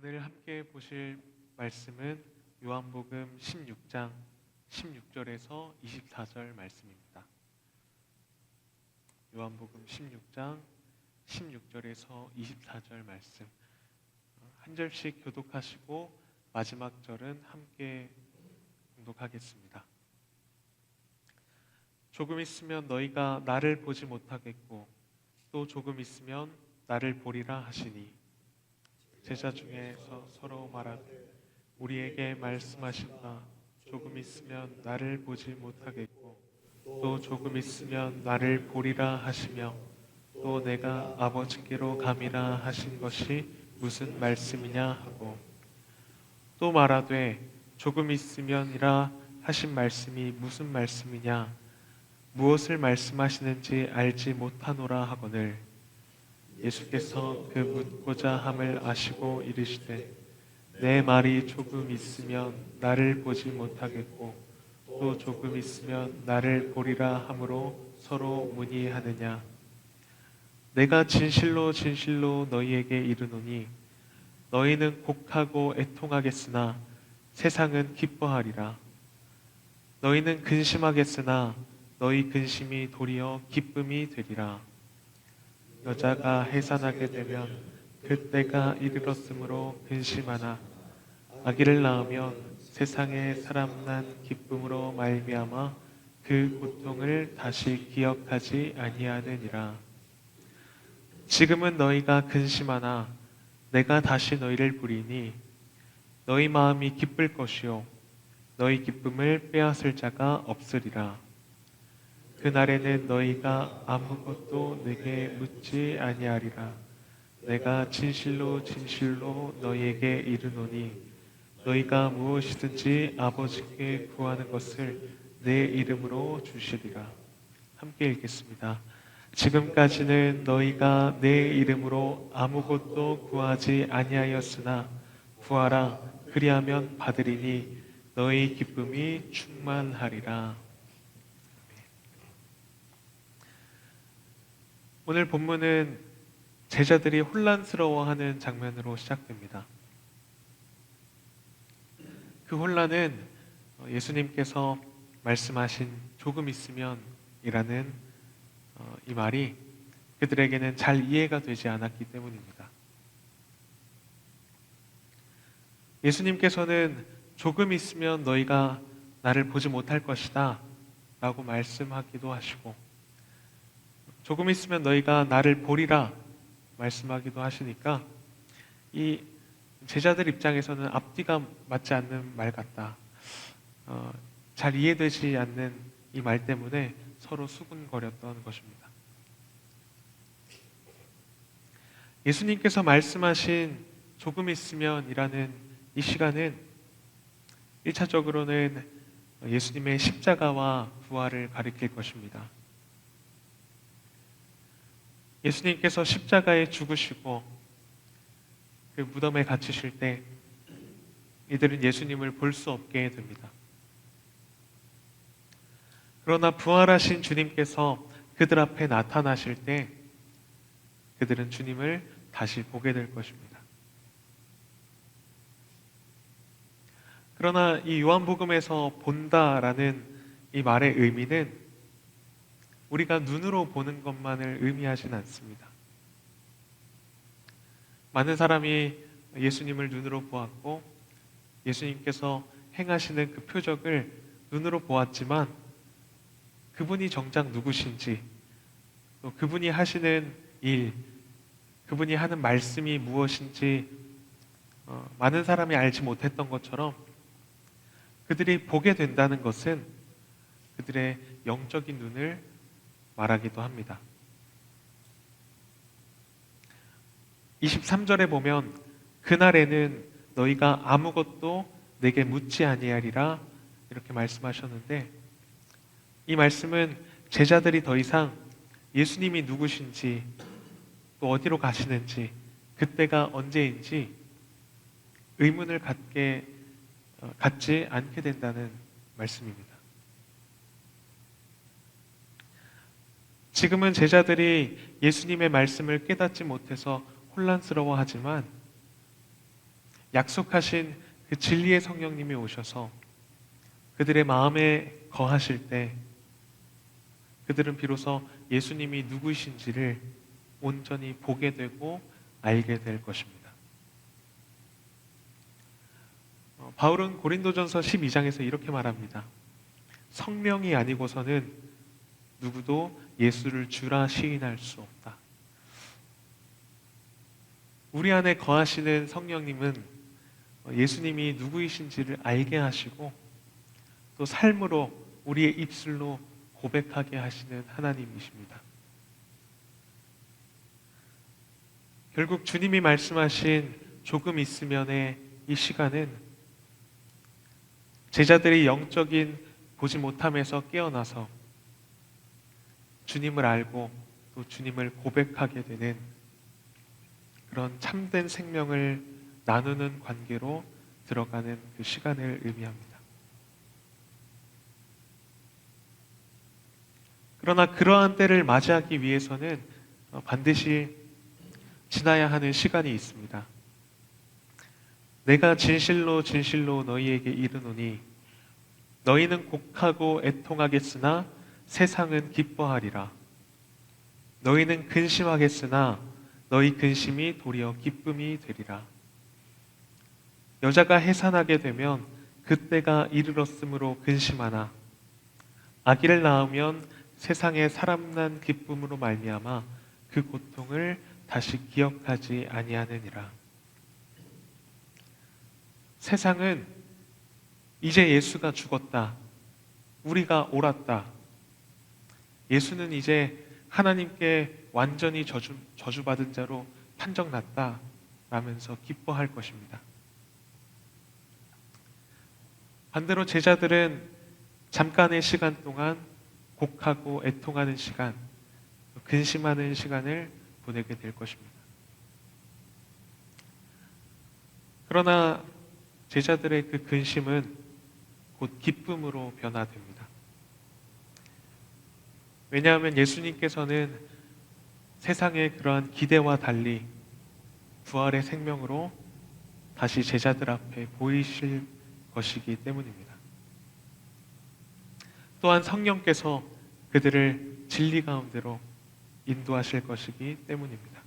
오늘 함께 보실 말씀은 요한복음 16장 16절에서 24절 말씀입니다. 요한복음 16장 16절에서 24절 말씀 한 절씩 교독하시고 마지막 절은 함께 공독하겠습니다. 조금 있으면 너희가 나를 보지 못하겠고 또 조금 있으면 나를 보리라 하시니 제자 중에서 서로 말하되 우리에게 말씀하신다. 조금 있으면 나를 보지 못하겠고 또 조금 있으면 나를 보리라 하시며 또 내가 아버지께로 감이라 하신 것이 무슨 말씀이냐 하고 또 말하되 조금 있으면이라 하신 말씀이 무슨 말씀이냐 무엇을 말씀하시는지 알지 못하노라 하거늘 예수께서 그 묻고자 함을 아시고 이르시되 내 말이 조금 있으면 나를 보지 못하겠고 또 조금 있으면 나를 보리라 함으로 서로 문의하느냐 내가 진실로 진실로 너희에게 이르노니 너희는 곡하고 애통하겠으나 세상은 기뻐하리라 너희는 근심하겠으나 너희 근심이 도리어 기쁨이 되리라 여자가 해산하게 되면 그때가 이르렀으므로 근심하나 아기를 낳으면 세상에 사람 난 기쁨으로 말미암아 그 고통을 다시 기억하지 아니하느니라. 지금은 너희가 근심하나 내가 다시 너희를 부리니 너희 마음이 기쁠 것이요 너희 기쁨을 빼앗을 자가 없으리라. 그날에는 너희가 아무것도 내게 묻지 아니하리라. 내가 진실로 진실로 너희에게 이르노니 너희가 무엇이든지 아버지께 구하는 것을 내 이름으로 주시리라. 함께 읽겠습니다. 지금까지는 너희가 내 이름으로 아무것도 구하지 아니하였으나 구하라 그리하면 받으리니 너희 기쁨이 충만하리라. 오늘 본문은 제자들이 혼란스러워하는 장면으로 시작됩니다. 그 혼란은 예수님께서 말씀하신 조금 있으면 이라는 이 말이 그들에게는 잘 이해가 되지 않았기 때문입니다. 예수님께서는 조금 있으면 너희가 나를 보지 못할 것이다 라고 말씀하기도 하시고 조금 있으면 너희가 나를 보리라 말씀하기도 하시니까 이 제자들 입장에서는 앞뒤가 맞지 않는 말 같다. 잘 이해되지 않는 이 말 때문에 서로 수군거렸던 것입니다. 예수님께서 말씀하신 조금 있으면 이라는 이 시간은 1차적으로는 예수님의 십자가와 부활을 가리킬 것입니다. 예수님께서 십자가에 죽으시고 그 무덤에 갇히실 때 이들은 예수님을 볼 수 없게 됩니다. 그러나 부활하신 주님께서 그들 앞에 나타나실 때 그들은 주님을 다시 보게 될 것입니다. 그러나 이 요한복음에서 본다라는 이 말의 의미는 우리가 눈으로 보는 것만을 의미하지는 않습니다. 많은 사람이 예수님을 눈으로 보았고 예수님께서 행하시는 그 표적을 눈으로 보았지만 그분이 정작 누구신지 또 그분이 하시는 일, 그분이 하는 말씀이 무엇인지 많은 사람이 알지 못했던 것처럼 그들이 보게 된다는 것은 그들의 영적인 눈을 말하기도 합니다. 23절에 보면 그날에는 너희가 아무것도 내게 묻지 아니하리라 이렇게 말씀하셨는데 이 말씀은 제자들이 더 이상 예수님이 누구신지 또 어디로 가시는지 그때가 언제인지 의문을 갖지 않게 된다는 말씀입니다. 지금은 제자들이 예수님의 말씀을 깨닫지 못해서 혼란스러워하지만 약속하신 그 진리의 성령님이 오셔서 그들의 마음에 거하실 때 그들은 비로소 예수님이 누구이신지를 온전히 보게 되고 알게 될 것입니다. 바울은 고린도전서 12장에서 이렇게 말합니다. 성령이 아니고서는 누구도 예수를 주라 시인할 수 없다. 우리 안에 거하시는 성령님은 예수님이 누구이신지를 알게 하시고 또 삶으로 우리의 입술로 고백하게 하시는 하나님이십니다. 결국 주님이 말씀하신 조금 있으면의 이 시간은 제자들이 영적인 보지 못함에서 깨어나서 주님을 알고 또 주님을 고백하게 되는 그런 참된 생명을 나누는 관계로 들어가는 그 시간을 의미합니다. 그러나 그러한 때를 맞이하기 위해서는 반드시 지나야 하는 시간이 있습니다. 내가 진실로 진실로 너희에게 이르노니 너희는 곡하고 애통하겠으나 세상은 기뻐하리라. 너희는 근심하겠으나 너희 근심이 도리어 기쁨이 되리라. 여자가 해산하게 되면 그때가 이르렀으므로 근심하나 아기를 낳으면 세상에 사람 난 기쁨으로 말미암아 그 고통을 다시 기억하지 아니하느니라. 세상은 이제 예수가 죽었다. 우리가 옳았다. 예수는 이제 하나님께 완전히 저주받은 자로 판정났다. 라면서 기뻐할 것입니다. 반대로 제자들은 잠깐의 시간 동안 곡하고 애통하는 시간, 근심하는 시간을 보내게 될 것입니다. 그러나 제자들의 그 근심은 곧 기쁨으로 변화됩니다. 왜냐하면 예수님께서는 세상의 그러한 기대와 달리 부활의 생명으로 다시 제자들 앞에 보이실 것이기 때문입니다. 또한 성령께서 그들을 진리 가운데로 인도하실 것이기 때문입니다.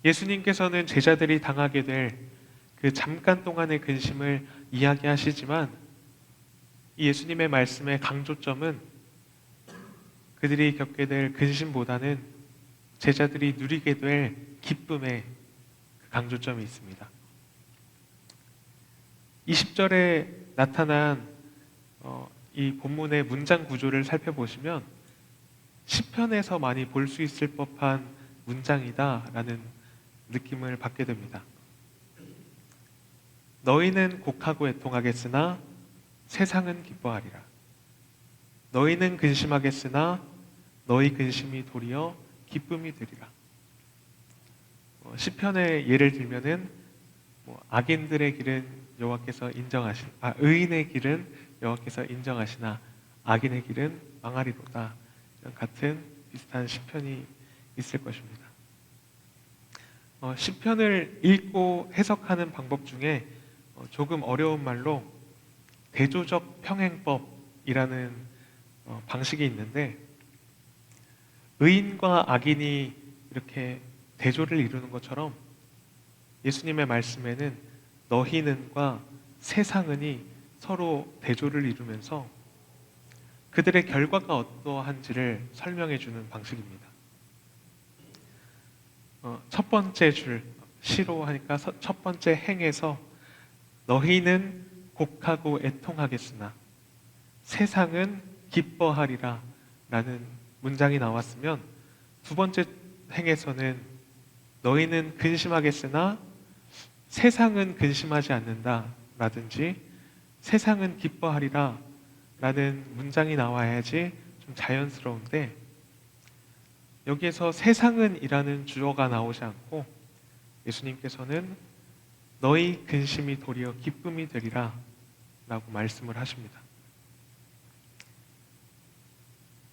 예수님께서는 제자들이 당하게 될 그 잠깐 동안의 근심을 이야기하시지만 이 예수님의 말씀의 강조점은 그들이 겪게 될 근심보다는 제자들이 누리게 될 기쁨의 강조점이 있습니다. 20절에 나타난 이 본문의 문장 구조를 살펴보시면 시편에서 많이 볼 수 있을 법한 문장이다라는 느낌을 받게 됩니다. 너희는 곡하고 애통하겠으나 세상은 기뻐하리라. 너희는 근심하겠으나 너희 근심이 도리어 기쁨이 되리라. 시편의 예를 들면은 악인들의 길은 여호와께서 의인의 길은 여호와께서 인정하시나 악인의 길은 망하리로다. 이런 같은 비슷한 시편이 있을 것입니다. 시편을 읽고 해석하는 방법 중에 조금 어려운 말로 대조적 평행법이라는 방식이 있는데 의인과 악인이 이렇게 대조를 이루는 것처럼 예수님의 말씀에는 너희는과 세상은이 서로 대조를 이루면서 그들의 결과가 어떠한지를 설명해 주는 방식입니다. 첫 번째 줄, 시로 하니까 첫 번째 행에서 너희는 곡하고 애통하겠으나 세상은 기뻐하리라 라는 문장이 나왔으면 두 번째 행에서는 너희는 근심하겠으나 세상은 근심하지 않는다 라든지 세상은 기뻐하리라 라는 문장이 나와야지 좀 자연스러운데 여기에서 세상은 이라는 주어가 나오지 않고 예수님께서는 너희 근심이 도리어 기쁨이 되리라 라고 말씀을 하십니다.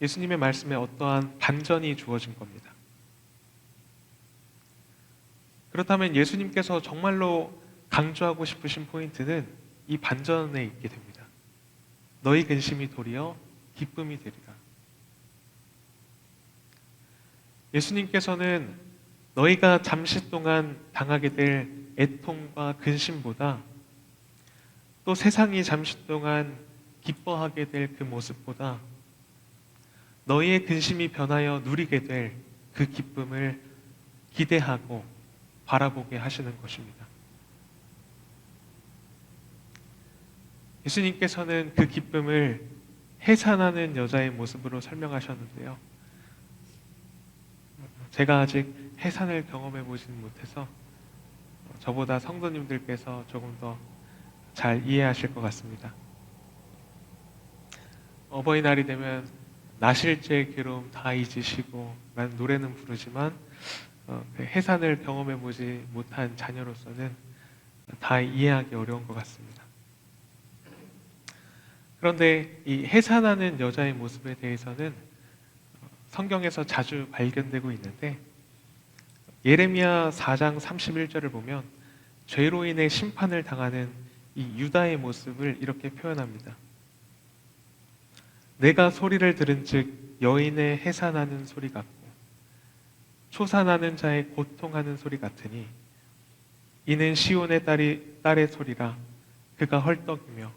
예수님의 말씀에 어떠한 반전이 주어진 겁니다. 그렇다면 예수님께서 정말로 강조하고 싶으신 포인트는 이 반전에 있게 됩니다. 너희 근심이 도리어 기쁨이 되리라. 예수님께서는 너희가 잠시 동안 당하게 될 애통과 근심보다 또 세상이 잠시 동안 기뻐하게 될 그 모습보다 너희의 근심이 변하여 누리게 될 그 기쁨을 기대하고 바라보게 하시는 것입니다. 예수님께서는 그 기쁨을 해산하는 여자의 모습으로 설명하셨는데요. 제가 아직 해산을 경험해 보지는 못해서 저보다 성도님들께서 조금 더 잘 이해하실 것 같습니다. 어버이날이 되면 나실제 괴로움 다 잊으시고 라는 노래는 부르지만 그 해산을 경험해 보지 못한 자녀로서는 다 이해하기 어려운 것 같습니다. 그런데 이 해산하는 여자의 모습에 대해서는 성경에서 자주 발견되고 있는데 예레미야 4장 31절을 보면 죄로 인해 심판을 당하는 이 유다의 모습을 이렇게 표현합니다. 내가 소리를 들은즉 여인의 해산하는 소리 같고 초산하는 자의 고통하는 소리 같으니 이는 시온의 딸의 소리라. 그가 헐떡이며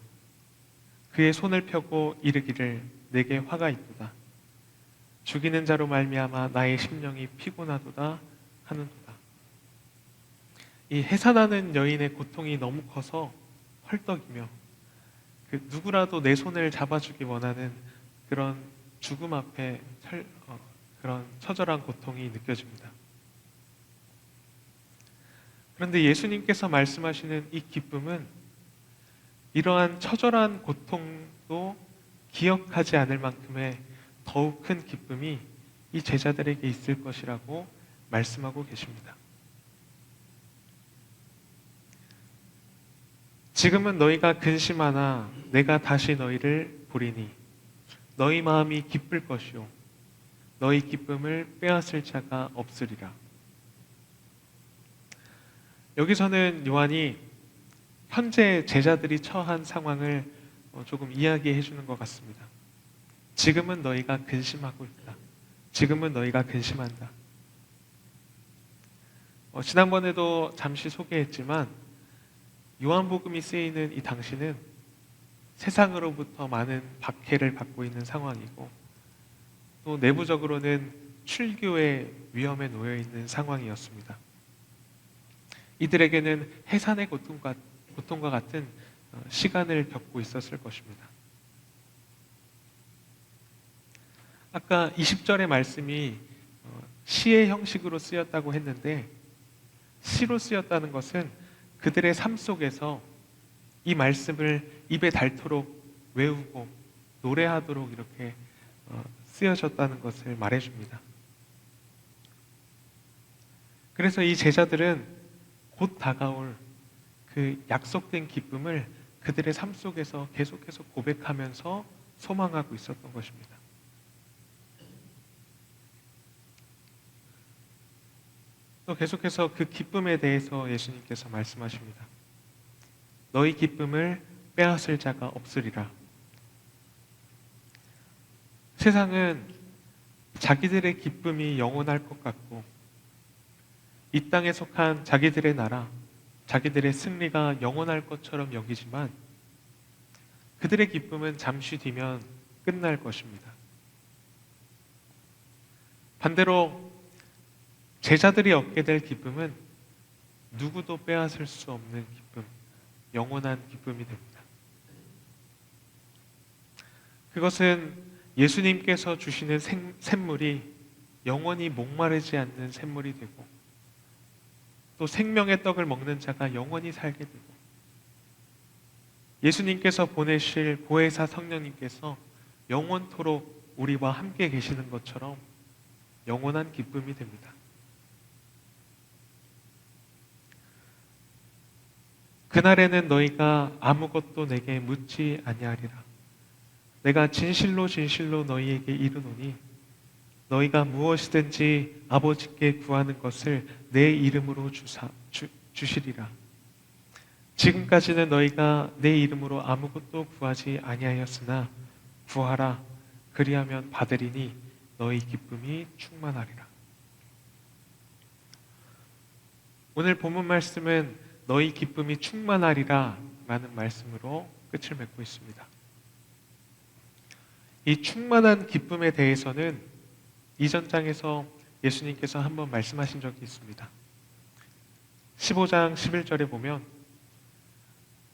그의 손을 펴고 이르기를 내게 화가 있도다. 죽이는 자로 말미암아 나의 심령이 피곤하도다 하는도다. 이 해산하는 여인의 고통이 너무 커서 헐떡이며 그 누구라도 내 손을 잡아주기 원하는 그런 죽음 앞에 그런 처절한 고통이 느껴집니다. 그런데 예수님께서 말씀하시는 이 기쁨은 이러한 처절한 고통도 기억하지 않을 만큼의 더욱 큰 기쁨이 이 제자들에게 있을 것이라고 말씀하고 계십니다. 지금은 너희가 근심하나 내가 다시 너희를 보리니 너희 마음이 기쁠 것이요 너희 기쁨을 빼앗을 자가 없으리라. 여기서는 요한이 현재 제자들이 처한 상황을 조금 이야기해 주는 것 같습니다. 지금은 너희가 근심하고 있다. 지금은 너희가 근심한다. 지난번에도 잠시 소개했지만 요한복음이 쓰이는 이 당시는 세상으로부터 많은 박해를 받고 있는 상황이고 또 내부적으로는 출교의 위험에 놓여 있는 상황이었습니다. 이들에게는 해산의 고통과 같은 시간을 겪고 있었을 것입니다. 아까 20절의 말씀이 시의 형식으로 쓰였다고 했는데 시로 쓰였다는 것은 그들의 삶 속에서 이 말씀을 입에 닳도록 외우고 노래하도록 이렇게 쓰여졌다는 것을 말해줍니다. 그래서 이 제자들은 곧 다가올 그 약속된 기쁨을 그들의 삶 속에서 계속해서 고백하면서 소망하고 있었던 것입니다. 또 계속해서 그 기쁨에 대해서 예수님께서 말씀하십니다. 너희 기쁨을 빼앗을 자가 없으리라. 세상은 자기들의 기쁨이 영원할 것 같고 이 땅에 속한 자기들의 나라, 자기들의 승리가 영원할 것처럼 여기지만 그들의 기쁨은 잠시 뒤면 끝날 것입니다. 반대로 제자들이 얻게 될 기쁨은 누구도 빼앗을 수 없는 기쁨, 영원한 기쁨이 됩니다. 그것은 예수님께서 주시는 샘물이 영원히 목마르지 않는 샘물이 되고 또 생명의 떡을 먹는 자가 영원히 살게 되고 예수님께서 보내실 보혜사 성령님께서 영원토록 우리와 함께 계시는 것처럼 영원한 기쁨이 됩니다. 그날에는 너희가 아무것도 내게 묻지 아니하리라. 내가 진실로 진실로 너희에게 이르노니 너희가 무엇이든지 아버지께 구하는 것을 내 이름으로 주시리라. 지금까지는 너희가 내 이름으로 아무것도 구하지 아니하였으나 구하라. 그리하면 받으리니 너희 기쁨이 충만하리라. 오늘 본문 말씀은 너희 기쁨이 충만하리라 라는 말씀으로 끝을 맺고 있습니다. 이 충만한 기쁨에 대해서는 이전 장에서 예수님께서 한번 말씀하신 적이 있습니다. 15장 11절에 보면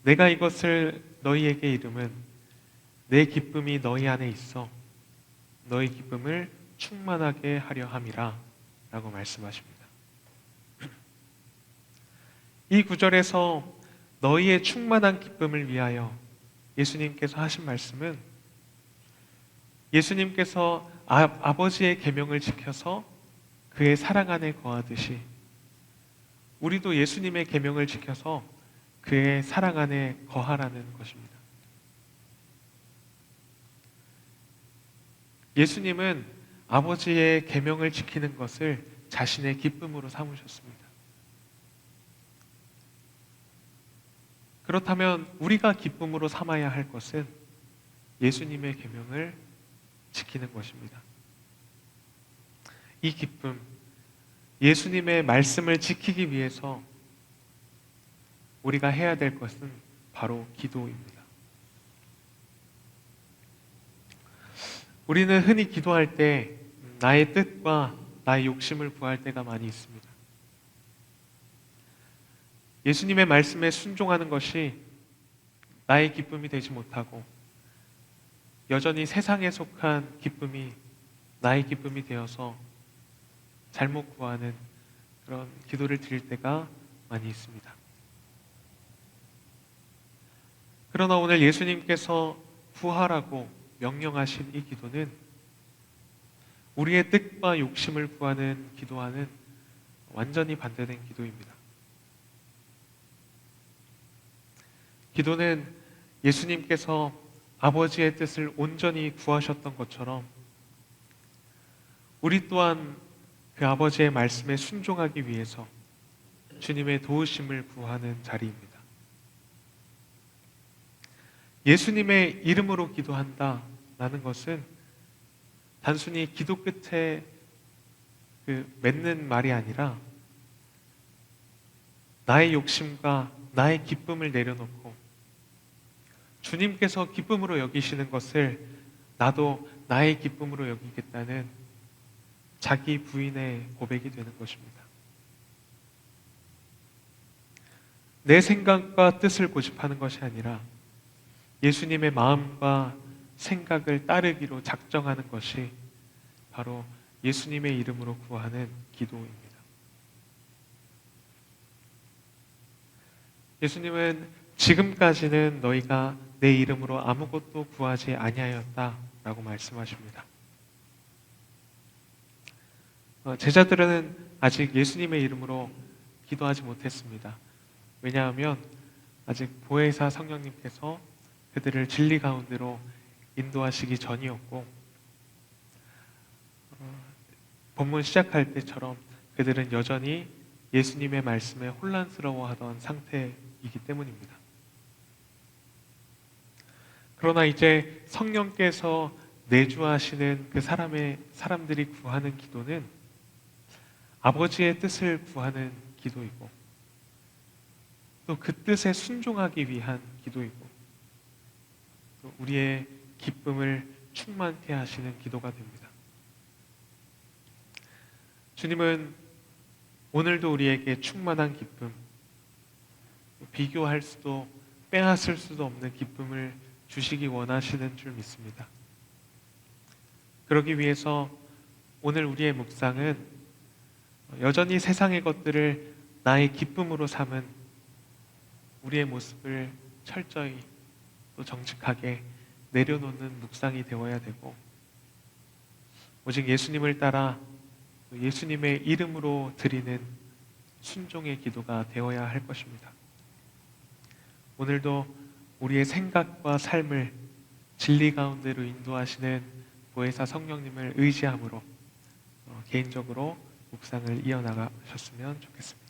내가 이것을 너희에게 이름은 내 기쁨이 너희 안에 있어 너희 기쁨을 충만하게 하려 함이라 라고 말씀하십니다. 이 구절에서 너희의 충만한 기쁨을 위하여 예수님께서 하신 말씀은 예수님께서 아버지의 계명을 지켜서 그의 사랑 안에 거하듯이 우리도 예수님의 계명을 지켜서 그의 사랑 안에 거하라는 것입니다. 예수님은 아버지의 계명을 지키는 것을 자신의 기쁨으로 삼으셨습니다. 그렇다면 우리가 기쁨으로 삼아야 할 것은 예수님의 계명을 지키는 것입니다. 이 기쁨, 예수님의 말씀을 지키기 위해서 우리가 해야 될 것은 바로 기도입니다. 우리는 흔히 기도할 때 나의 뜻과 나의 욕심을 구할 때가 많이 있습니다. 예수님의 말씀에 순종하는 것이 나의 기쁨이 되지 못하고 여전히 세상에 속한 기쁨이 나의 기쁨이 되어서 잘못 구하는 그런 기도를 드릴 때가 많이 있습니다. 그러나 오늘 예수님께서 구하라고 명령하신 이 기도는 우리의 뜻과 욕심을 구하는 기도와는 완전히 반대된 기도입니다. 기도는 예수님께서 아버지의 뜻을 온전히 구하셨던 것처럼 우리 또한 그 아버지의 말씀에 순종하기 위해서 주님의 도우심을 구하는 자리입니다. 예수님의 이름으로 기도한다라는 것은 단순히 기도 끝에 맺는 말이 아니라 나의 욕심과 나의 기쁨을 내려놓고 주님께서 기쁨으로 여기시는 것을 나도 나의 기쁨으로 여기겠다는 자기 부인의 고백이 되는 것입니다. 내 생각과 뜻을 고집하는 것이 아니라 예수님의 마음과 생각을 따르기로 작정하는 것이 바로 예수님의 이름으로 구하는 기도입니다. 예수님은 지금까지는 너희가 내 이름으로 아무것도 구하지 아니하였다라고 말씀하십니다. 제자들은 아직 예수님의 이름으로 기도하지 못했습니다. 왜냐하면 아직 보혜사 성령님께서 그들을 진리 가운데로 인도하시기 전이었고 본문 시작할 때처럼 그들은 여전히 예수님의 말씀에 혼란스러워하던 상태이기 때문입니다. 그러나 이제 성령께서 내주하시는 그 사람들이 구하는 기도는 아버지의 뜻을 구하는 기도이고 또 그 뜻에 순종하기 위한 기도이고 또 우리의 기쁨을 충만케 하시는 기도가 됩니다. 주님은 오늘도 우리에게 충만한 기쁨, 비교할 수도 빼앗을 수도 없는 기쁨을 주시기 원하시는 줄 믿습니다. 그러기 위해서 오늘 우리의 묵상은 여전히 세상의 것들을 나의 기쁨으로 삼은 우리의 모습을 철저히 또 정직하게 내려놓는 묵상이 되어야 되고 오직 예수님을 따라 예수님의 이름으로 드리는 순종의 기도가 되어야 할 것입니다. 오늘도 우리의 생각과 삶을 진리 가운데로 인도하시는 보혜사 성령님을 의지함으로 개인적으로 묵상을 이어나가셨으면 좋겠습니다.